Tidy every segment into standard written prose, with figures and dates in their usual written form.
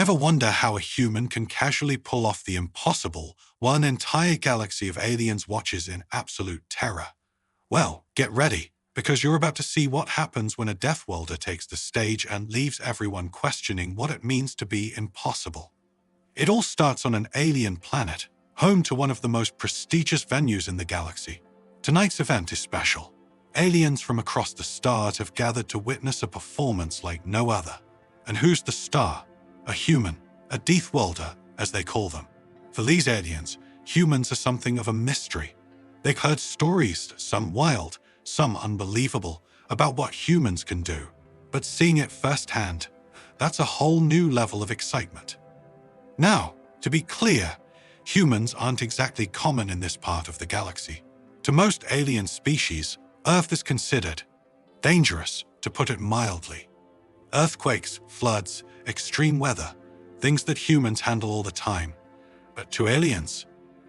Ever wonder how a human can casually pull off the impossible while an entire galaxy of aliens watches in absolute terror? Well, get ready, because you're about to see what happens when a Deathworlder takes the stage and leaves everyone questioning what it means to be impossible. It all starts on an alien planet, home to one of the most prestigious venues in the galaxy. Tonight's event is special. Aliens from across the stars have gathered to witness a performance like no other. And who's the star? A human, a Deathworlder, as they call them. For these aliens, humans are something of a mystery. They've heard stories, some wild, some unbelievable, about what humans can do. But seeing it firsthand, that's a whole new level of excitement. Now, to be clear, humans aren't exactly common in this part of the galaxy. To most alien species, Earth is considered dangerous, to put it mildly. Earthquakes, floods, extreme weather, things that humans handle all the time. But to aliens,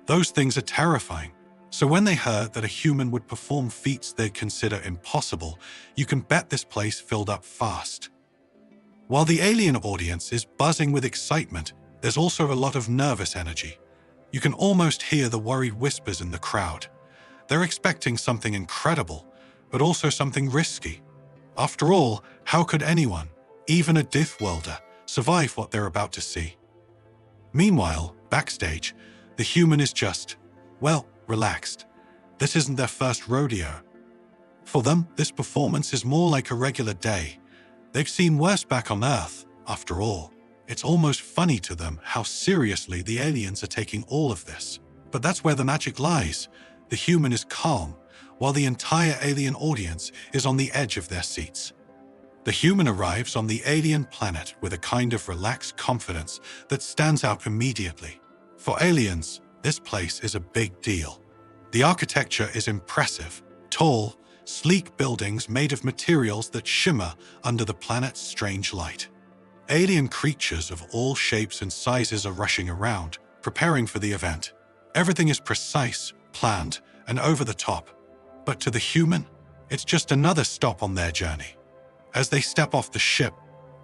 those things are terrifying. So when they heard that a human would perform feats they'd consider impossible, you can bet this place filled up fast. While the alien audience is buzzing with excitement, there's also a lot of nervous energy. You can almost hear the worried whispers in the crowd. They're expecting something incredible, but also something risky. After all, how could anyone, even a Deathworlder, survive what they're about to see? Meanwhile, backstage, the human is just, well, relaxed. This isn't their first rodeo. For them, this performance is more like a regular day. They've seen worse back on Earth, after all. It's almost funny to them how seriously the aliens are taking all of this. But that's where the magic lies. The human is calm, while the entire alien audience is on the edge of their seats. The human arrives on the alien planet with a kind of relaxed confidence that stands out immediately. For aliens, this place is a big deal. The architecture is impressive, tall, sleek buildings made of materials that shimmer under the planet's strange light. Alien creatures of all shapes and sizes are rushing around, preparing for the event. Everything is precise, planned, and over the top. But to the human, it's just another stop on their journey. As they step off the ship,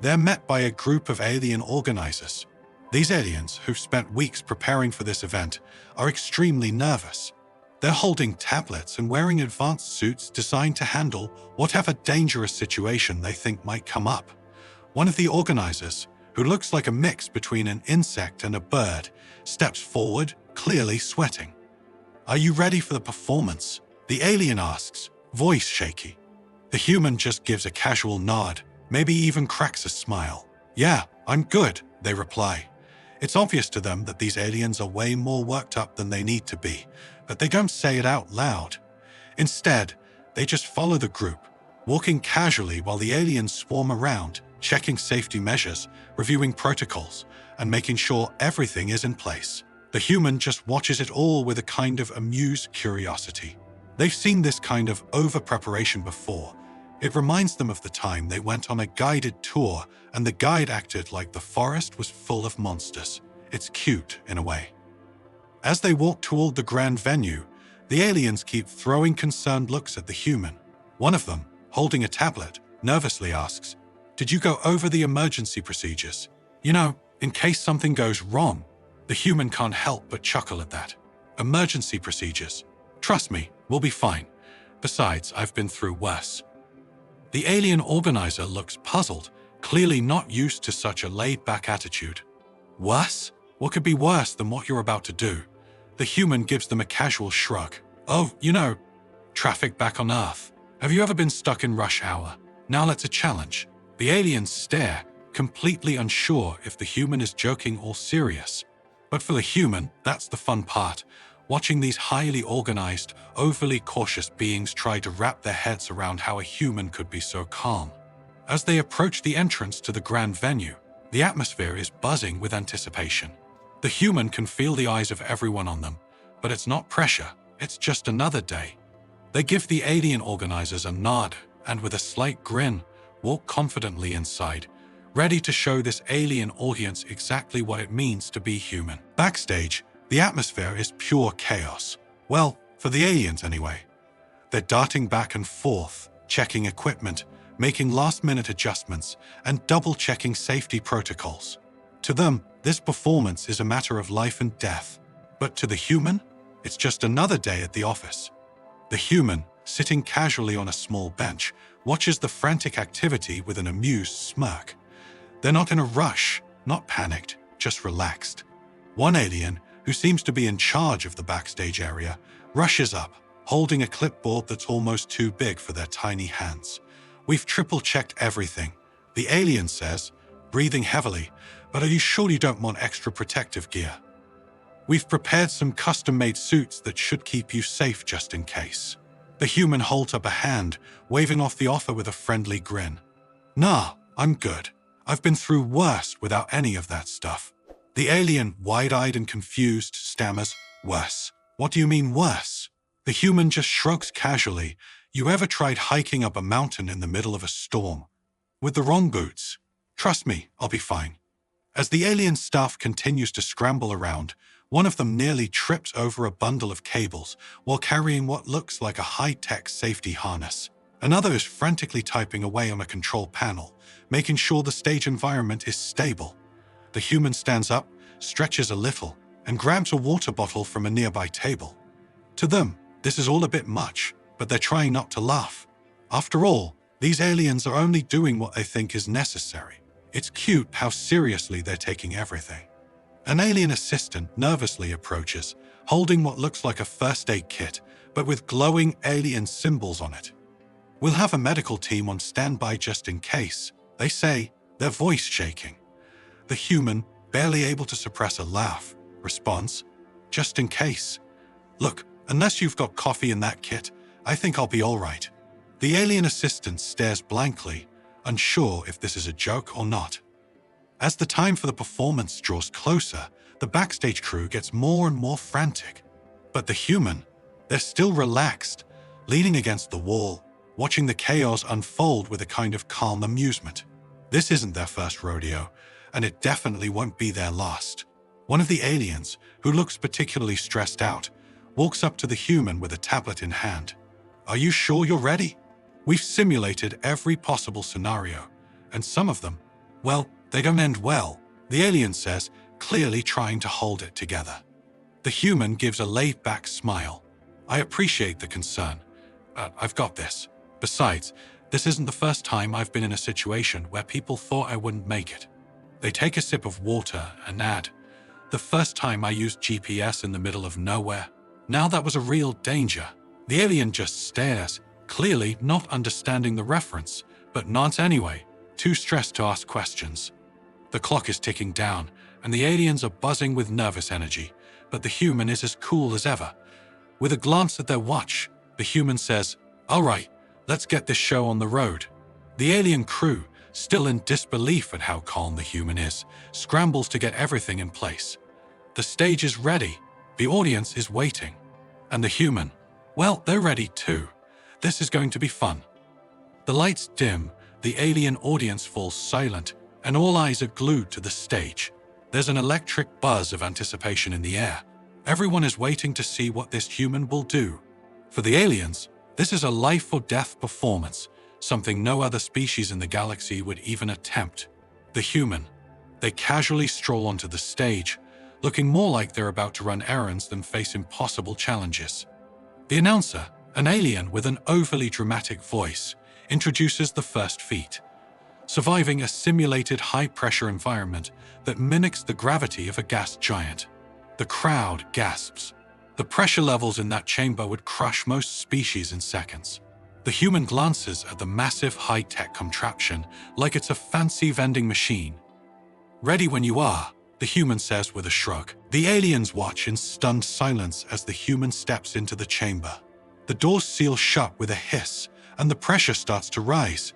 they're met by a group of alien organizers. These aliens, who've spent weeks preparing for this event, are extremely nervous. They're holding tablets and wearing advanced suits designed to handle whatever dangerous situation they think might come up. One of the organizers, who looks like a mix between an insect and a bird, steps forward, clearly sweating. "Are you ready for the performance?" the alien asks, voice shaky. The human just gives a casual nod, maybe even cracks a smile. "Yeah, I'm good," they reply. It's obvious to them that these aliens are way more worked up than they need to be, but they don't say it out loud. Instead, they just follow the group, walking casually while the aliens swarm around, checking safety measures, reviewing protocols, and making sure everything is in place. The human just watches it all with a kind of amused curiosity. They've seen this kind of over-preparation before. It reminds them of the time they went on a guided tour and the guide acted like the forest was full of monsters. It's cute in a way. As they walk toward the grand venue, the aliens keep throwing concerned looks at the human. One of them, holding a tablet, nervously asks, "Did you go over the emergency procedures? You know, in case something goes wrong." The human can't help but chuckle at that. "Emergency procedures. Trust me, we'll be fine. Besides, I've been through worse." The alien organizer looks puzzled, clearly not used to such a laid-back attitude. "Worse? What could be worse than what you're about to do?" The human gives them a casual shrug. "Oh, you know, traffic back on Earth. Have you ever been stuck in rush hour? Now let's a challenge." The aliens stare, completely unsure if the human is joking or serious. But for the human, that's the fun part. Watching these highly organized, overly cautious beings try to wrap their heads around how a human could be so calm. As they approach the entrance to the grand venue, the atmosphere is buzzing with anticipation. The human can feel the eyes of everyone on them, but it's not pressure, it's just another day. They give the alien organizers a nod, and with a slight grin, walk confidently inside, ready to show this alien audience exactly what it means to be human. Backstage, the atmosphere is pure chaos. Well, for the aliens anyway. They're darting back and forth, checking equipment, making last-minute adjustments, and double-checking safety protocols. To them, this performance is a matter of life and death. But to the human, it's just another day at the office. The human, sitting casually on a small bench, watches the frantic activity with an amused smirk. They're not in a rush, not panicked, just relaxed. One alien, who seems to be in charge of the backstage area, rushes up, holding a clipboard that's almost too big for their tiny hands. "We've triple-checked everything," the alien says, breathing heavily, "but are you sure you don't want extra protective gear? We've prepared some custom-made suits that should keep you safe just in case." The human holds up a hand, waving off the offer with a friendly grin. "Nah, I'm good. I've been through worse without any of that stuff." The alien, wide-eyed and confused, stammers, "Worse? What do you mean worse?" The human just shrugs casually. "You ever tried hiking up a mountain in the middle of a storm? With the wrong boots? Trust me, I'll be fine." As the alien staff continues to scramble around, one of them nearly trips over a bundle of cables while carrying what looks like a high-tech safety harness. Another is frantically typing away on a control panel, making sure the stage environment is stable. The human stands up, stretches a little, and grabs a water bottle from a nearby table. To them, this is all a bit much, but they're trying not to laugh. After all, these aliens are only doing what they think is necessary. It's cute how seriously they're taking everything. An alien assistant nervously approaches, holding what looks like a first aid kit, but with glowing alien symbols on it. "We'll have a medical team on standby just in case," they say, their voice shaking. The human, barely able to suppress a laugh, responds, "Just in case. Look, unless you've got coffee in that kit, I think I'll be all right." The alien assistant stares blankly, unsure if this is a joke or not. As the time for the performance draws closer, the backstage crew gets more and more frantic. But the human, they're still relaxed, leaning against the wall, watching the chaos unfold with a kind of calm amusement. This isn't their first rodeo, and it definitely won't be their last. One of the aliens, who looks particularly stressed out, walks up to the human with a tablet in hand. "Are you sure you're ready? We've simulated every possible scenario, and some of them, well, they don't end well," the alien says, clearly trying to hold it together. The human gives a laid-back smile. "I appreciate the concern. I've got this. Besides, this isn't the first time I've been in a situation where people thought I wouldn't make it." They take a sip of water and add, "The first time I used GPS in the middle of nowhere. Now that was a real danger." The alien just stares, clearly not understanding the reference, but nods anyway, too stressed to ask questions. The clock is ticking down, and the aliens are buzzing with nervous energy, but the human is as cool as ever. With a glance at their watch, the human says, "All right, let's get this show on the road." The alien crew, still in disbelief at how calm the human is, scrambles to get everything in place. The stage is ready, the audience is waiting, and the human, well, they're ready too. This is going to be fun. The lights dim, the alien audience falls silent, and all eyes are glued to the stage. There's an electric buzz of anticipation in the air. Everyone is waiting to see what this human will do. For the aliens, this is a life-or-death performance, something no other species in the galaxy would even attempt. The human, they casually stroll onto the stage, looking more like they're about to run errands than face impossible challenges. The announcer, an alien with an overly dramatic voice, introduces the first feat: surviving a simulated high-pressure environment that mimics the gravity of a gas giant. The crowd gasps. The pressure levels in that chamber would crush most species in seconds. The human glances at the massive high-tech contraption like it's a fancy vending machine. "Ready when you are," the human says with a shrug. The aliens watch in stunned silence as the human steps into the chamber. The doors seal shut with a hiss, and the pressure starts to rise.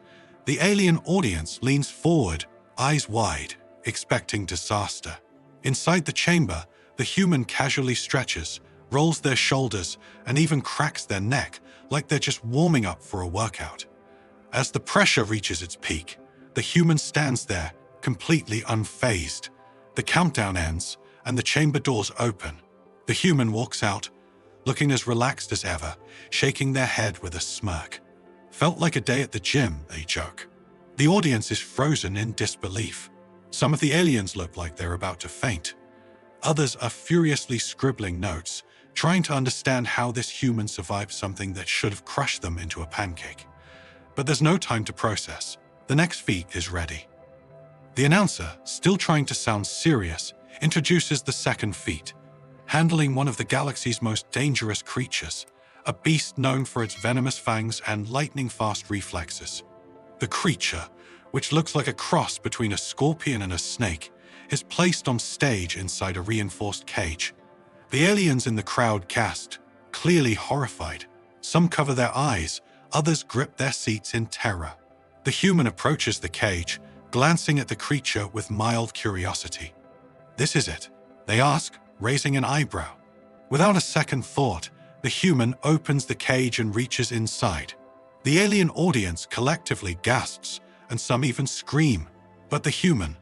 The alien audience leans forward, eyes wide, expecting disaster. Inside the chamber, the human casually stretches, rolls their shoulders, and even cracks their neck like they're just warming up for a workout. As the pressure reaches its peak, the human stands there, completely unfazed. The countdown ends, and the chamber doors open. The human walks out, looking as relaxed as ever, shaking their head with a smirk. "Felt like a day at the gym," they joke. The audience is frozen in disbelief. Some of the aliens look like they're about to faint. Others are furiously scribbling notes, trying to understand how this human survived something that should have crushed them into a pancake. But there's no time to process. The next feat is ready. The announcer, still trying to sound serious, introduces the second feat, handling one of the galaxy's most dangerous creatures, a beast known for its venomous fangs and lightning-fast reflexes. The creature, which looks like a cross between a scorpion and a snake, is placed on stage inside a reinforced cage. The aliens in the crowd gasped, clearly horrified. Some cover their eyes, others grip their seats in terror. The human approaches the cage, glancing at the creature with mild curiosity. "This is it?" they ask, raising an eyebrow. Without a second thought, the human opens the cage and reaches inside. The alien audience collectively gasps, and some even scream. But the human,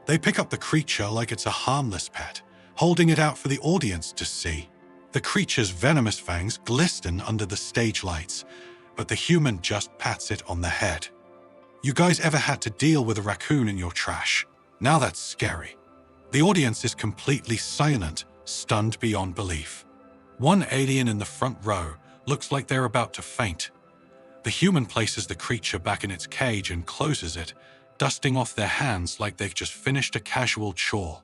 they pick up the creature like it's a harmless pet, holding it out for the audience to see. The creature's venomous fangs glisten under the stage lights, but the human just pats it on the head. "You guys ever had to deal with a raccoon in your trash? Now that's scary." The audience is completely silent, stunned beyond belief. One alien in the front row looks like they're about to faint. The human places the creature back in its cage and closes it, dusting off their hands like they've just finished a casual chore.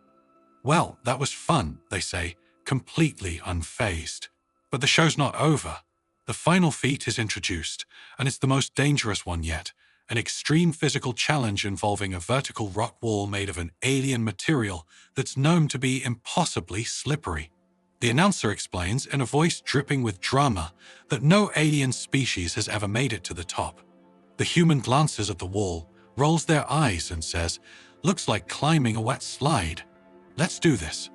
"Well, that was fun," they say, completely unfazed. But the show's not over. The final feat is introduced, and it's the most dangerous one yet, an extreme physical challenge involving a vertical rock wall made of an alien material that's known to be impossibly slippery. The announcer explains in a voice dripping with drama that no alien species has ever made it to the top. The human glances at the wall, rolls their eyes and says, "Looks like climbing a wet slide. Let's do this."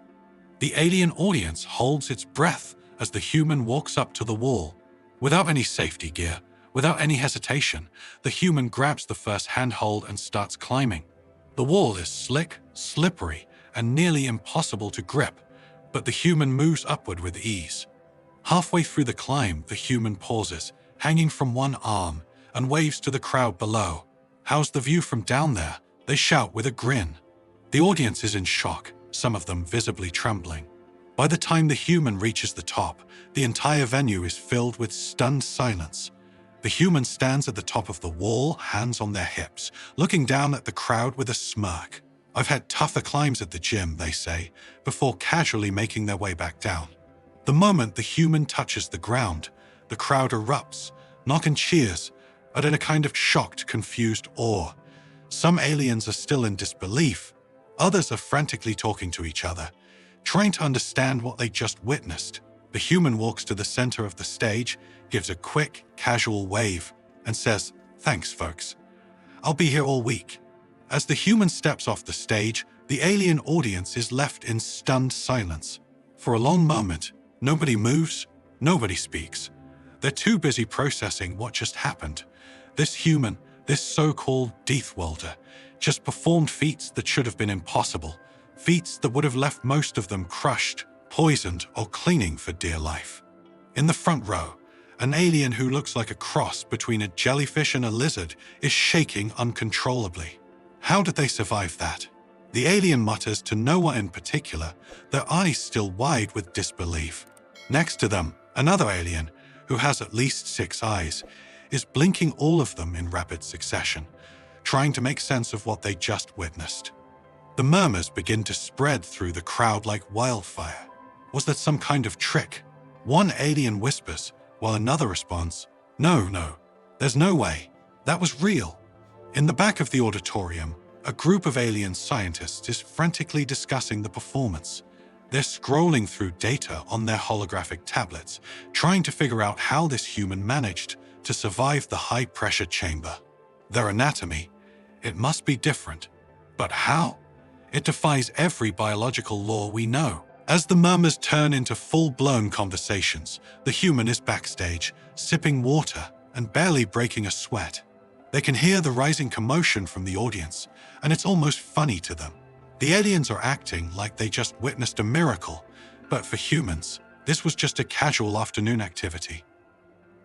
The alien audience holds its breath as the human walks up to the wall. Without any safety gear, without any hesitation, the human grabs the first handhold and starts climbing. The wall is slick, slippery, and nearly impossible to grip, but the human moves upward with ease. Halfway through the climb, the human pauses, hanging from one arm, and waves to the crowd below. "How's the view from down there?" they shout with a grin. The audience is in shock, some of them visibly trembling. By the time the human reaches the top, the entire venue is filled with stunned silence. The human stands at the top of the wall, hands on their hips, looking down at the crowd with a smirk. "I've had tougher climbs at the gym," they say, before casually making their way back down. The moment the human touches the ground, the crowd erupts, not in cheers, but in a kind of shocked, confused awe. Some aliens are still in disbelief. Others are frantically talking to each other, trying to understand what they just witnessed. The human walks to the center of the stage, gives a quick, casual wave, and says, "Thanks, folks. I'll be here all week." As the human steps off the stage, the alien audience is left in stunned silence. For a long moment, nobody moves, nobody speaks. They're too busy processing what just happened. This human, this so-called Deathworlder, just performed feats that should have been impossible, feats that would have left most of them crushed, poisoned, or clinging for dear life. In the front row, an alien who looks like a cross between a jellyfish and a lizard is shaking uncontrollably. How did they survive that? The alien mutters to no one in particular, their eyes still wide with disbelief. Next to them, another alien, who has at least 6 eyes, is blinking all of them in rapid succession, trying to make sense of what they just witnessed. The murmurs begin to spread through the crowd like wildfire. Was that some kind of trick? One alien whispers, while another responds, No, there's no way. That was real." In the back of the auditorium, a group of alien scientists is frantically discussing the performance. They're scrolling through data on their holographic tablets, trying to figure out how this human managed to survive the high-pressure chamber. Their anatomy, it must be different. But how? It defies every biological law we know. As the murmurs turn into full-blown conversations, the human is backstage, sipping water and barely breaking a sweat. They can hear the rising commotion from the audience, and it's almost funny to them. The aliens are acting like they just witnessed a miracle, but for humans, this was just a casual afternoon activity.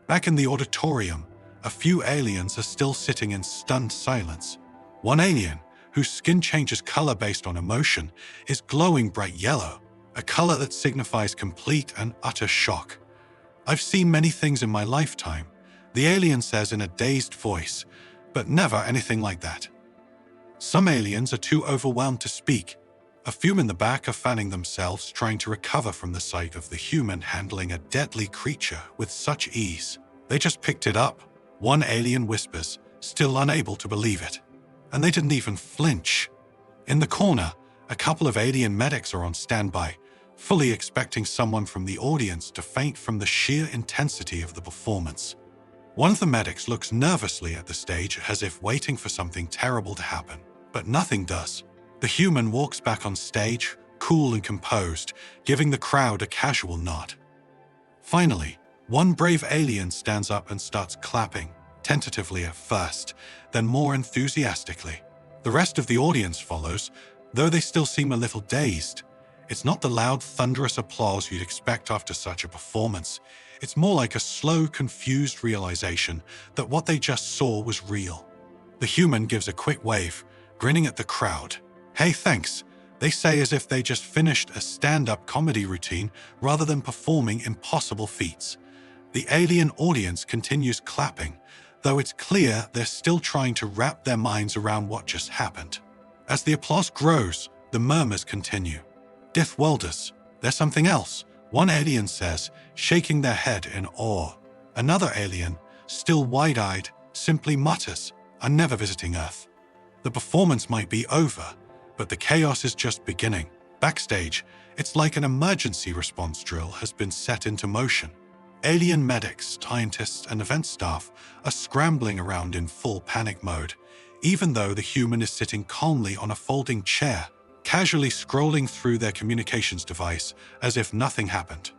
Back in the auditorium, a few aliens are still sitting in stunned silence. One alien, whose skin changes color based on emotion, is glowing bright yellow, a color that signifies complete and utter shock. "I've seen many things in my lifetime," the alien says in a dazed voice, "but never anything like that." Some aliens are too overwhelmed to speak. A few in the back are fanning themselves, trying to recover from the sight of the human handling a deadly creature with such ease. "They just picked it up," one alien whispers, still unable to believe it. "And they didn't even flinch." In the corner, a couple of alien medics are on standby, fully expecting someone from the audience to faint from the sheer intensity of the performance. One of the medics looks nervously at the stage as if waiting for something terrible to happen, but nothing does. The human walks back on stage, cool and composed, giving the crowd a casual nod. Finally, one brave alien stands up and starts clapping, tentatively at first, then more enthusiastically. The rest of the audience follows, though they still seem a little dazed. It's not the loud, thunderous applause you'd expect after such a performance. It's more like a slow, confused realization that what they just saw was real. The human gives a quick wave, grinning at the crowd. "Hey, thanks," they say as if they just finished a stand-up comedy routine rather than performing impossible feats. The alien audience continues clapping, though it's clear they're still trying to wrap their minds around what just happened. As the applause grows, the murmurs continue. "Deathworlders, there's something else," one alien says, shaking their head in awe. Another alien, still wide-eyed, simply mutters, "I'm never visiting Earth." The performance might be over, but the chaos is just beginning. Backstage, it's like an emergency response drill has been set into motion. Alien medics, scientists, and event staff are scrambling around in full panic mode, even though the human is sitting calmly on a folding chair, casually scrolling through their communications device as if nothing happened.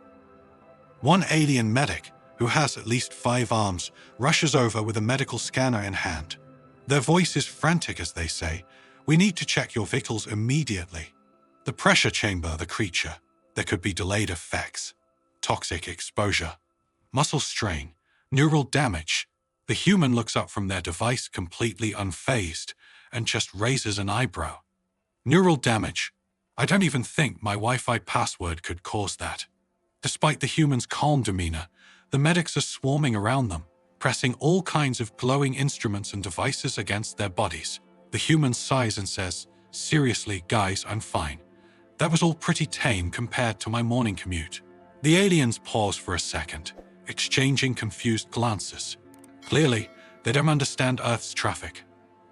One alien medic, who has at least 5 arms, rushes over with a medical scanner in hand. Their voice is frantic as they say, "We need to check your vitals immediately." The pressure chamber, the creature. There could be delayed effects. Toxic exposure. Muscle strain. Neural damage. The human looks up from their device completely unfazed and just raises an eyebrow. Neural damage. I don't even think my Wi-Fi password could cause that. Despite the human's calm demeanor, the medics are swarming around them, pressing all kinds of glowing instruments and devices against their bodies. The human sighs and says, "Seriously, guys, I'm fine. That was all pretty tame compared to my morning commute." The aliens pause for a second, exchanging confused glances. Clearly, they don't understand Earth's traffic.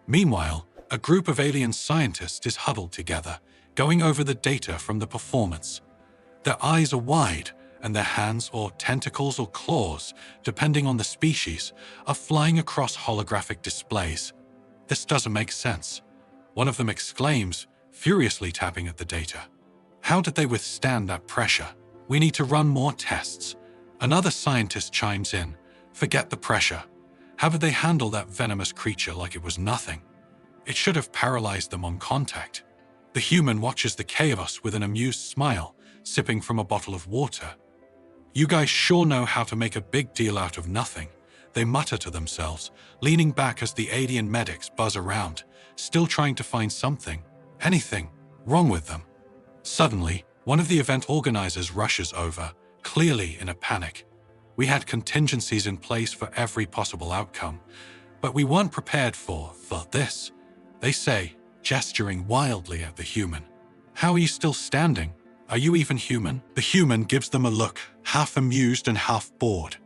Meanwhile, a group of alien scientists is huddled together, going over the data from the performance. Their eyes are wide, and their hands or tentacles or claws, depending on the species, are flying across holographic displays. This doesn't make sense. One of them exclaims, furiously tapping at the data. How did they withstand that pressure? "We need to run more tests." Another scientist chimes in. "Forget the pressure. How did they handle that venomous creature like it was nothing? It should have paralyzed them on contact." The human watches the chaos with an amused smile, sipping from a bottle of water. "You guys sure know how to make a big deal out of nothing," they mutter to themselves, leaning back as the alien medics buzz around, still trying to find something, anything, wrong with them. Suddenly, one of the event organizers rushes over, clearly in a panic. "We had contingencies in place for every possible outcome, but we weren't prepared for this," they say, gesturing wildly at the human. "How are you still standing? Are you even human?" The human gives them a look, half amused and half bored.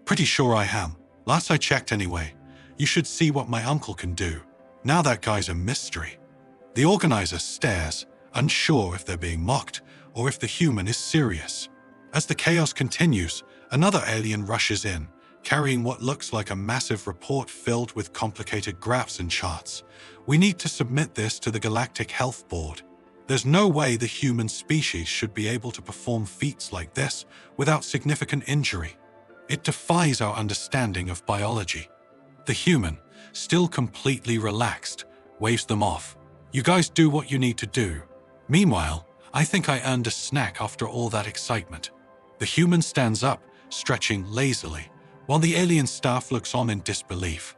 "Pretty sure I am. Last I checked anyway. You should see what my uncle can do. Now that guy's a mystery." The organizer stares, unsure if they're being mocked or if the human is serious. As the chaos continues, another alien rushes in, carrying what looks like a massive report filled with complicated graphs and charts. "We need to submit this to the Galactic Health Board. There's no way the human species should be able to perform feats like this without significant injury. It defies our understanding of biology." The human, still completely relaxed, waves them off. "You guys do what you need to do. Meanwhile, I think I earned a snack after all that excitement." The human stands up, stretching lazily, while the alien staff looks on in disbelief.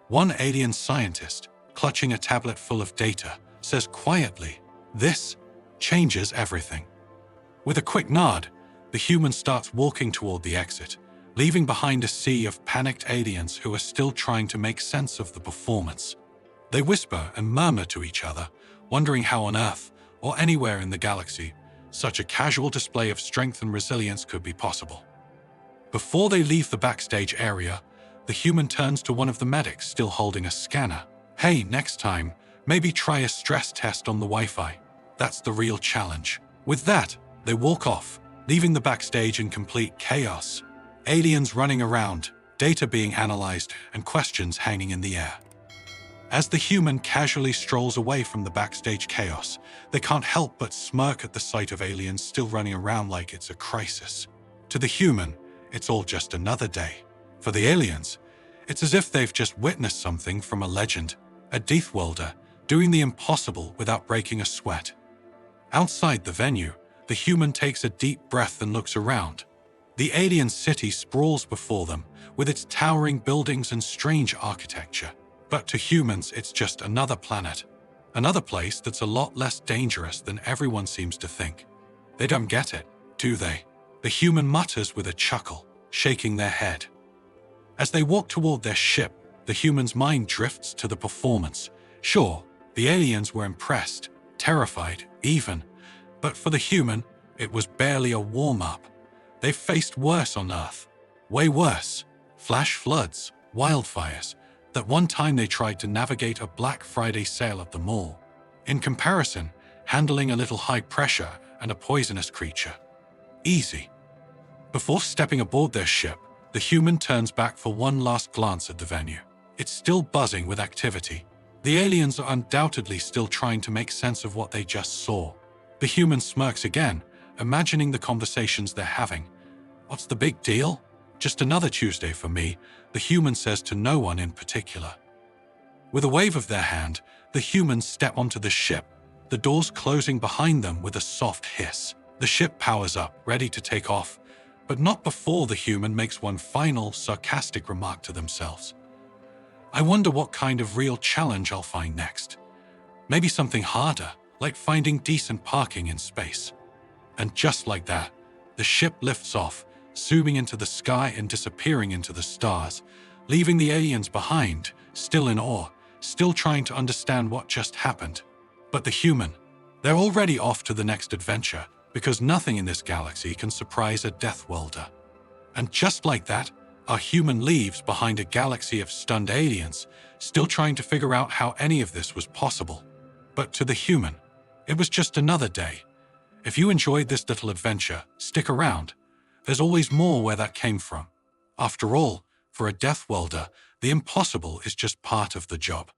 One alien scientist, clutching a tablet full of data, says quietly, "This changes everything." With a quick nod, the human starts walking toward the exit, leaving behind a sea of panicked aliens who are still trying to make sense of the performance. They whisper and murmur to each other, wondering how on Earth, or anywhere in the galaxy, such a casual display of strength and resilience could be possible. Before they leave the backstage area, the human turns to one of the medics still holding a scanner. "Hey, next time, maybe try a stress test on the Wi-Fi. That's the real challenge." With that, they walk off, leaving the backstage in complete chaos. Aliens running around, data being analyzed, and questions hanging in the air. As the human casually strolls away from the backstage chaos, they can't help but smirk at the sight of aliens still running around like it's a crisis. To the human, it's all just another day. For the aliens, it's as if they've just witnessed something from a legend, a Deathworlder, doing the impossible without breaking a sweat. Outside the venue, the human takes a deep breath and looks around. The alien city sprawls before them, with its towering buildings and strange architecture. But to humans, it's just another planet. Another place that's a lot less dangerous than everyone seems to think. They don't get it, do they? The human mutters with a chuckle, shaking their head. As they walk toward their ship, the human's mind drifts to the performance. Sure, the aliens were impressed, terrified, even. But for the human, it was barely a warm-up. They've faced worse on Earth. Way worse. Flash floods, wildfires. That one time they tried to navigate a Black Friday sale at the mall. In comparison, handling a little high pressure and a poisonous creature. Easy. Before stepping aboard their ship, the human turns back for one last glance at the venue. It's still buzzing with activity. The aliens are undoubtedly still trying to make sense of what they just saw. The human smirks again, imagining the conversations they're having. "What's the big deal? Just another Tuesday for me," the human says to no one in particular. With a wave of their hand, the humans step onto the ship, the doors closing behind them with a soft hiss. The ship powers up, ready to take off, but not before the human makes one final, sarcastic remark to themselves. "I wonder what kind of real challenge I'll find next. Maybe something harder, like finding decent parking in space." And just like that, the ship lifts off, zooming into the sky and disappearing into the stars, leaving the aliens behind, still in awe, still trying to understand what just happened. But the human, they're already off to the next adventure, because nothing in this galaxy can surprise a Deathworlder. And just like that, our human leaves behind a galaxy of stunned aliens, still trying to figure out how any of this was possible. But to the human, it was just another day. If you enjoyed this little adventure, stick around. There's always more where that came from. After all, for a Deathworlder, the impossible is just part of the job.